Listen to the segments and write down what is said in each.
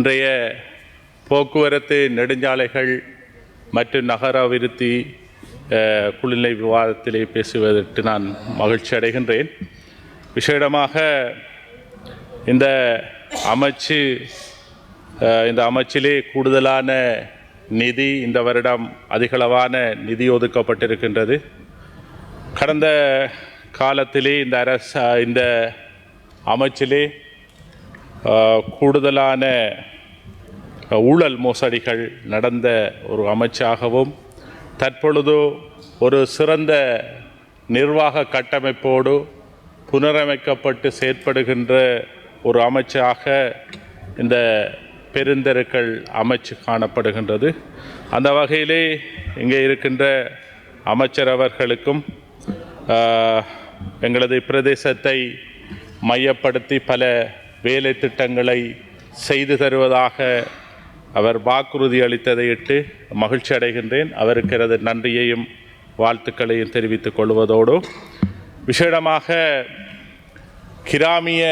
இன்றைய போக்குவரத்து நெடுஞ்சாலைகள் மற்றும் நகர அபிவிருத்தி குழுநிலை விவாதத்திலே பேசுவதற்கு நான் மகிழ்ச்சி அடைகின்றேன். விசேடமாக இந்த அமைச்சிலே கூடுதலான நிதி இந்த வருடம் அதிகளவான நிதி ஒதுக்கப்பட்டிருக்கின்றது. கடந்த காலத்திலே இந்த அமைச்சிலே கூடுதலான ஊழல் மோசடிகள் நடந்த ஒரு அமைச்சாகவும் தற்பொழுது ஒரு சிறந்த நிர்வாக கட்டமைப்போடு புனரமைக்கப்பட்டு செயற்படுகின்ற ஒரு அமைச்சாக இந்த பெருந்தெருக்கள் அமைச்சு காணப்படுகின்றது. அந்த வகையிலே இங்கே இருக்கின்ற அமைச்சர் அவர்களுக்கும் எங்களது பிரதேசத்தை மையப்படுத்தி பல வேலை திட்டங்களை செய்து தருவதாக அவர் வாக்குறுதி அளித்ததையிட்டு மகிழ்ச்சி அடைகின்றேன். அவருக்கு எனது நன்றியையும் வாழ்த்துக்களையும் தெரிவித்துக் கொள்வதோடு விசேடமாக கிராமிய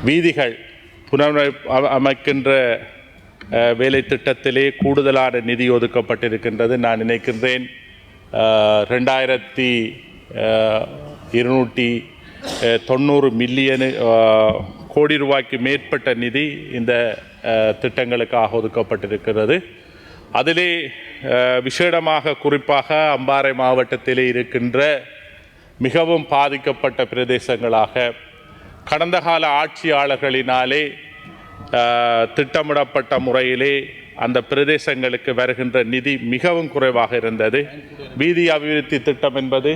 வீதிகள் புனரமைக்கின்ற வேலை திட்டத்திலே கூடுதலான நிதி ஒதுக்கப்பட்டிருக்கின்றது. நான் நினைக்கின்றேன் 2290 மில்லியன் கோடி ரூபாய்க்கு மேற்பட்ட நிதி இந்த திட்டங்களுக்காக ஒதுக்கப்பட்டிருக்கிறது. அதிலே விசேடமாக குறிப்பாக அம்பாறை மாவட்டத்திலே இருக்கின்ற மிகவும் பாதிக்கப்பட்ட பிரதேசங்களாக கடந்த கால ஆட்சியாளர்களினாலே திட்டமிடப்பட்ட முறையிலே அந்த பிரதேசங்களுக்கு வருகின்ற நிதி மிகவும் குறைவாக இருந்தது. வீதி அபிவிருத்தி திட்டம் என்பது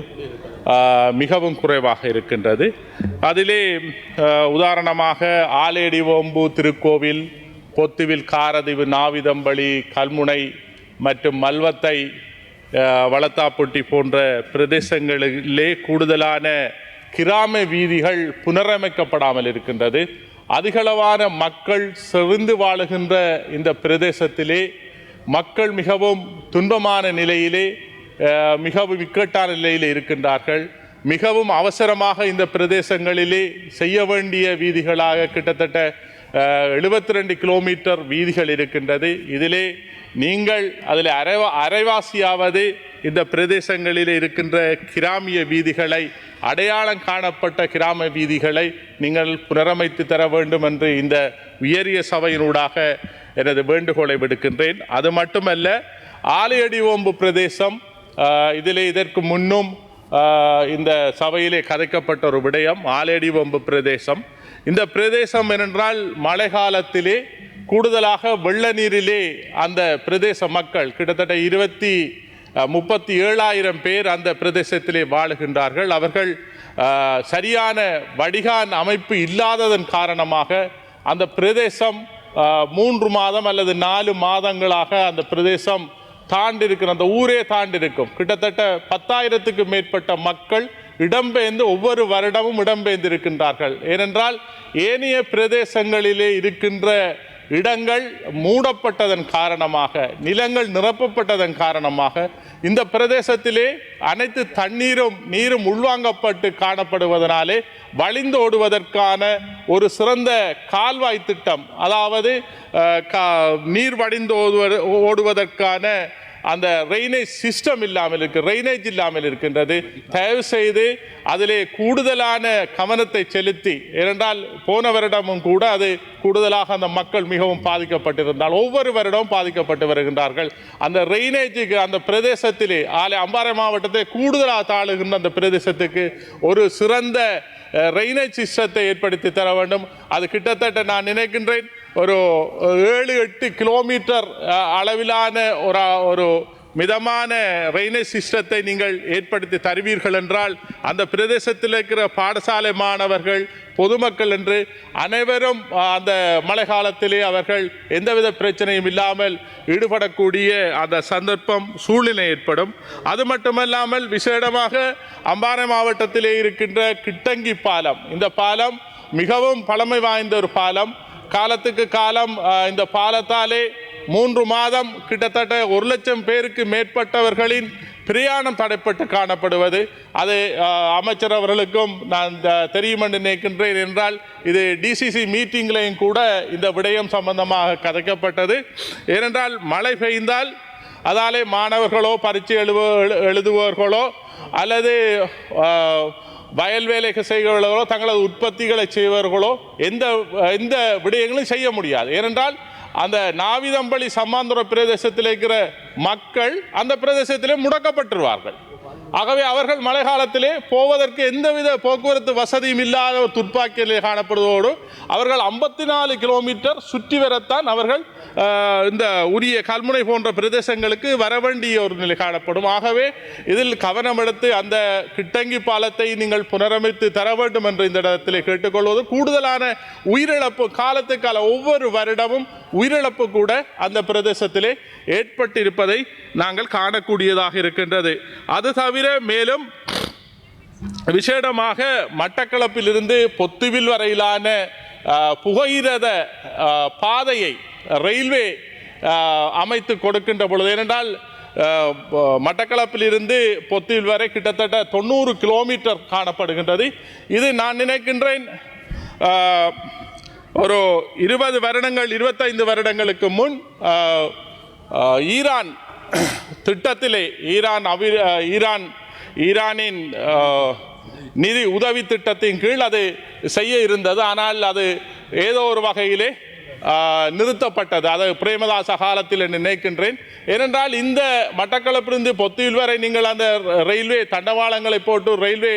மிகவும் குறைவாக இருக்கின்றது. அதிலே உதாரணமாக ஆலேடிவோம்பு திருக்கோவில், பொத்துவில், காரதீவு, நாவிதம்பளி, கல்முனை மற்றும் மல்வத்தை, வளத்தாப்பட்டி போன்ற பிரதேசங்களிலே கூடுதலான கிராம வீதிகள் புனரமைக்கப்படாமல் இருக்கின்றது. அதிகளவான மக்கள் செறிந்து வாழுகின்ற இந்த பிரதேசத்திலே மக்கள் மிகவும் துன்பமான நிலையிலே, மிகவும் இக்கட்டான நிலையில் இருக்கின்றார்கள். மிகவும் அவசரமாக இந்த பிரதேசங்களிலே செய்ய வேண்டிய வீதிகளாக கிட்டத்தட்ட 72 கிலோமீட்டர் வீதிகள் இருக்கின்றது. இதிலே நீங்கள் அதில் அரைவாசியாவது இந்த பிரதேசங்களில் இருக்கின்ற கிராமிய வீதிகளை, அடையாளம் காணப்பட்ட கிராம வீதிகளை நீங்கள் புனரமைத்து தர வேண்டும் என்று இந்த உயரிய சபையினூடாக எனது வேண்டுகோளை விடுக்கின்றேன். அது மட்டுமல்ல, ஆலையடிவோம்பு பிரதேசம் இதிலே இதற்கு முன்னும் இந்த சபையிலே கதைக்கப்பட்ட ஒரு விடயம். ஆலையடிவோம்பு பிரதேசம், இந்த பிரதேசம் என்றால் மழை காலத்திலே கூடுதலாக வெள்ள நீரிலே அந்த பிரதேச மக்கள் கிட்டத்தட்ட 37,000 பேர் அந்த பிரதேசத்திலே வாழுகின்றார்கள். அவர்கள் சரியான வடிகான் அமைப்பு இல்லாததன் காரணமாக அந்த பிரதேசம் 3 மாதம் அல்லது 4 மாதங்களாக அந்த பிரதேசம் தாண்டிருக்கிற, அந்த ஊரே தாண்டிருக்கும். கிட்டத்தட்ட 10,000க்கு மேற்பட்ட மக்கள் இடம்பெயர்ந்து ஒவ்வொரு வருடமும் இடம்பெயர்ந்திருக்கின்றார்கள். ஏனென்றால் ஏனைய பிரதேசங்களிலே இருக்கின்ற இடங்கள் மூடப்பட்டதன் காரணமாக, நிலங்கள் நிரப்பப்பட்டதன் காரணமாக இந்த பிரதேசத்திலே அனைத்து நீரும் உள்வாங்கப்பட்டு காணப்படுவதனாலே வழிந்து ஓடுவதற்கான ஒரு சிறந்த கால்வாய் திட்டம், அதாவது நீர் வடிந்து ஓடுவதற்கான அந்த ரெய்னேஜ் சிஸ்டம் ரெய்னேஜ் இல்லாமல் இருக்கின்றது. தயவு செய்து அதிலே கூடுதலான கவனத்தை செலுத்தி, ஏனென்றால் போன வருடமும் கூட அது கூடுதலாக அந்த மக்கள் மிகவும் பாதிக்கப்பட்டிருந்தால் ஒவ்வொரு வருடமும் பாதிக்கப்பட்டு வருகின்றார்கள். அந்த ரெய்னேஜுக்கு அந்த பிரதேசத்திலே அம்பாறை மாவட்டத்தை கூடுதலாக தாழுகின்ற அந்த பிரதேசத்துக்கு ஒரு சிறந்த ரெய்னேஜ் சிஸ்டத்தை ஏற்படுத்தி தர வேண்டும். அது கிட்டத்தட்ட நான் நினைக்கின்றேன் ஒரு 7-8 கிலோமீட்டர் அளவிலான ஒரு மிதமான ரெய்னேஜ் சிஸ்டத்தை நீங்கள் ஏற்படுத்தி தருவீர்கள் என்றால் அந்த பிரதேசத்தில் இருக்கிற பாடசாலை மாணவர்கள், பொதுமக்கள் என்று அனைவரும் அந்த மழை காலத்திலே அவர்கள் எந்தவித பிரச்சனையும் இல்லாமல் ஈடுபடக்கூடிய அந்த சூழ்நிலை ஏற்படும். அது மட்டுமல்லாமல் விசேடமாக அம்பாறை மாவட்டத்திலே இருக்கின்ற கிட்டங்கி பாலம், இந்த பாலம் மிகவும் பழமை வாய்ந்த ஒரு பாலம். காலத்துக்கு காலம் இந்த பாலத்தாலே 3 மாதம் கிட்டத்தட்ட 1 லட்சம் பேருக்கு மேற்பட்டவர்களின் பிரயாணம் தடைப்பட்டு காணப்படுவது. அது அமைச்சர் அவர்களுக்கும் நான் தெரியும் என்று நினைக்கின்றேன். என்றால் இது டிசிசி மீட்டிங்லையும் கூட இந்த விடயம் சம்பந்தமாக கதைக்கப்பட்டது. ஏனென்றால் மழை பெய்ந்தால் அதாலே மாணவர்களோ பரீட்சை எழுதுபவர்களோ அல்லது வயல் வேலைக்கு செய்கிறவர்களோ தங்களது உற்பத்திகளை செய்வர்களோ எந்த விடயங்களும் செய்ய முடியாது. ஏனென்றால் அந்த நாவிதம்பள்ளி சம்மாந்துர பிரதேசத்தில் இருக்கிற மக்கள் அந்த பிரதேசத்திலே முடக்கப்பட்டுருவார்கள். ஆகவே அவர்கள் மழை காலத்திலே போவதற்கு எந்தவித போக்குவரத்து வசதியும் இல்லாத ஒரு துப்பாக்கியிலே காணப்படுவதோடு அவர்கள் 54 கிலோமீட்டர் சுற்றி வரத்தான் அவர்கள் இந்த உரிய கல்முனை போன்ற பிரதேசங்களுக்கு வர வேண்டிய ஒரு நிலை காணப்படும். ஆகவே இதில் கவனம் எடுத்து அந்த கிட்டங்கி பாலத்தை நீங்கள் புனரமைத்து தர வேண்டும் என்று இந்த இடத்திலே கேட்டுக்கொள்வது. கூடுதலான உயிரிழப்பு காலத்துக்கால ஒவ்வொரு வருடமும் உயிரிழப்பு கூட அந்த பிரதேசத்திலே ஏற்பட்டிருப்பதை நாங்கள் காணக்கூடியதாக இருக்கின்றது. அது தவிர மேலும் விசேடமாக மட்டக்களப்பிலிருந்து பொத்துவில் வரையிலான புகையிரத பாதையை ரயில்வே அமைத்து கொடுக்கின்ற பொழுது, ஏனென்றால் மட்டக்களப்பிலிருந்து பொத்துவில் வரை கிட்டத்தட்ட 90 கிலோமீட்டர் காணப்படுகின்றது. இது நான் நினைக்கின்றேன் ஒரு 20 வருடங்கள் 25 வருடங்களுக்கு முன் ஈரான் திட்டத்திலே ஈரானின் நிதி உதவி திட்டத்தின் கீழ் அது செய்ய இருந்தது. ஆனால் அது ஏதோ ஒரு வகையிலே நிறுத்தப்பட்டது. அது பிரேமதாச காலத்தில் நினைக்கின்றேன். ஏனென்றால் இந்த மட்டக்களப்பிலிருந்து பொத்துவில் வரை நீங்கள் அந்த ரயில்வே தண்டவாளங்களை போட்டு ரயில்வே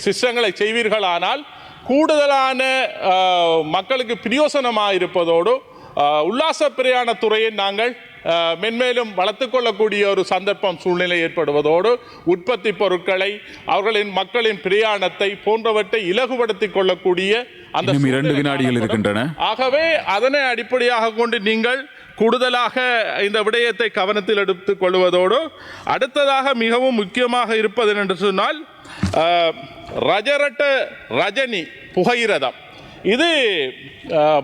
சிஸ்டங்களை செய்வீர்களானால் கூடுதலான மக்களுக்கு பிரயோசனமாக இருப்பதோடு உல்லாச பிரயாணத்துறையை நாங்கள் மென்மேலும் வளர்த்து கொள்ளக்கூடிய ஒரு சந்தர்ப்பம் சூழ்நிலை ஏற்படுவதோடு உற்பத்தி பொருட்களை அவர்களின் மக்களின் பிரயாணத்தை போன்றவற்றை இலகுபடுத்திக் கொள்ளக்கூடிய அந்த 2 வினாடிகள் இருக்கின்றன. ஆகவே அதனை அடிப்படையாக கொண்டு நீங்கள் கூடுதலாக இந்த விடயத்தை கவனத்தில் எடுத்துக் கொள்வதோடு அடுத்ததாக மிகவும் முக்கியமாக இருப்பது என்று சொன்னால் ரஜனி புகையிரதம். இது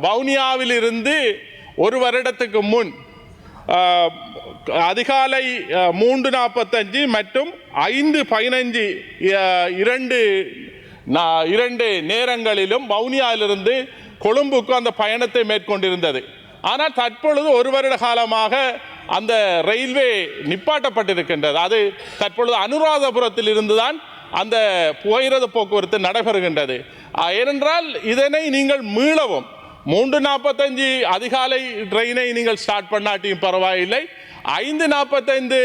வவுனியாவில் இருந்து ஒரு வருடத்துக்கு முன் அதிகாலை 3:45 மற்றும் 5:15 இரண்டு நேரங்களிலும் வவுனியாவிலிருந்து கொழும்புக்கு அந்த பயணத்தை மேற்கொண்டிருந்தது. ஆனால் தற்பொழுது ஒரு வருட காலமாக அந்த ரயில்வே நிப்பாட்டப்பட்டிருக்கின்றது. அது தற்பொழுது அனுராதபுரத்தில் இருந்துதான் அந்த புகையிரத போக்குவரத்து நடைபெறுகின்றது. ஏனென்றால் இதனை நீங்கள் மீளவும் 3:45 அதிகாலை ட்ரெயினை நீங்கள் ஸ்டார்ட் பண்ணாட்டியும் பரவாயில்லை, 5:45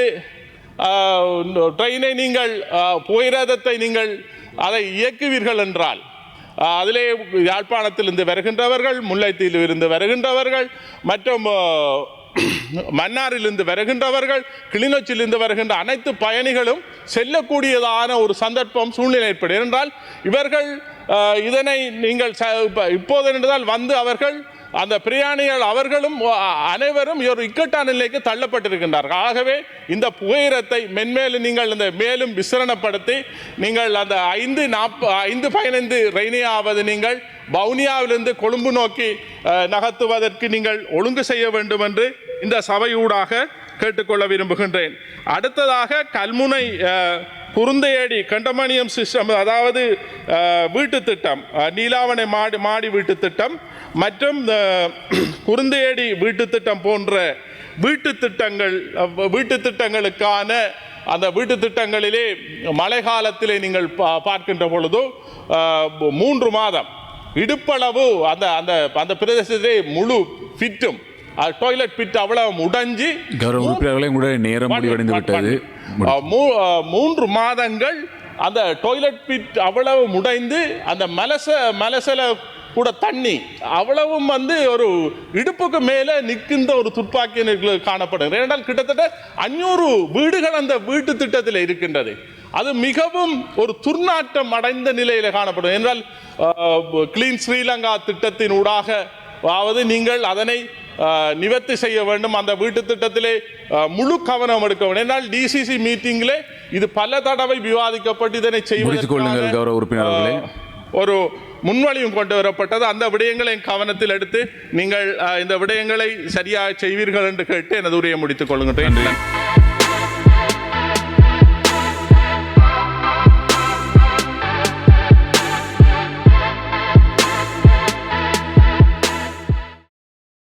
ட்ரெயினை நீங்கள் புகையிரதத்தை நீங்கள் அதை இயக்குவீர்கள் என்றால் அதிலே யாழ்ப்பாணத்திலிருந்து வருகின்றவர்கள், முல்லைத்தீவில் இருந்து வருகின்றவர்கள் மற்றும் மன்னாரிலிருந்து வருகின்றவர்கள், கிளிநொச்சியிலிருந்து வருகின்ற அனைத்து பயணிகளும் செல்லக்கூடியதான ஒரு சந்தர்ப்பம் சூழ்நிலை ஏற்படும். ஏனென்றால் இவர்கள் இதனை நீங்கள் இப்போது என்றால் வந்து அவர்கள் அந்த பிரயாணிகள் அவர்களும் அனைவரும் ஒரு இக்கட்டான நிலைக்கு தள்ளப்பட்டிருக்கின்றார்கள். ஆகவே இந்த புகையிரத்தை மென்மேலும் நீங்கள் இந்த மேலும் விசரணப்படுத்தி நீங்கள் அந்த 5:15 ரெய்னியாவது நீங்கள் வவுனியாவிலிருந்து கொழும்பு நோக்கி நகர்த்துவதற்கு நீங்கள் ஒழுங்கு செய்ய வேண்டும் என்று இந்த சபையூடாக கேட்டுக்கொள்ள விரும்புகின்றேன். அடுத்ததாக கல்முனை குருந்தையடி கண்டமணியம் சிஸ்டம், அதாவது வீட்டு திட்டம், நீலாவணை மாடி வீட்டு திட்டம் மற்றும் குருந்தையடி வீட்டு திட்டம் போன்ற வீட்டு திட்டங்களுக்கான அந்த வீட்டு திட்டங்களிலே மழை காலத்திலே நீங்கள் பார்க்கின்ற பொழுது 3 மாதம் இடுப்பளவு அந்த அந்த அந்த பிரதேசத்திலே முழு ஃபிட்டும் டாய்லெட் பிட் அவ்வளவு உடைஞ்சி நேரம் முடிவடைந்து விட்டது. 3 மாதங்கள் அந்த டாய்லெட் பிட் அவ்வளவு முடைந்து அந்த மலசல கூட தண்ணி அவ்வளவும் வந்து ஒரு இடுப்புக்கு மேலே நிற்கின்ற ஒரு துப்பாக்கி காணப்படுகிறது. ஏனென்றால் கிட்டத்தட்ட 500 வீடுகள் அந்த வீட்டு திட்டத்தில் இருக்கின்றது. அது மிகவும் ஒரு துர்நாற்றம் அடைந்த நிலையில் காணப்படும். என்றால் கிளீன் ஸ்ரீலங்கா திட்டத்தின் ஊடாக அதாவது நீங்கள் அதனை நிவர்த்தி செய்ய வேண்டும். அந்த வீட்டு திட்டத்திலே முழு கவனம் எடுக்க வேண்டும். என்றால் டிசிசி மீட்டிங்கிலே இது பல தடவை விவாதிக்கப்பட்டு இதனை செய்வதற்கு ஒரு முன்வழியும் கொண்டு வரப்பட்டது. அந்த விடயங்களை கவனத்தில் எடுத்து நீங்கள் இந்த விடயங்களை சரியாக செய்வீர்கள் என்று கேட்டு எனது உரையை முடித்துக் கொள்கின்றேன்.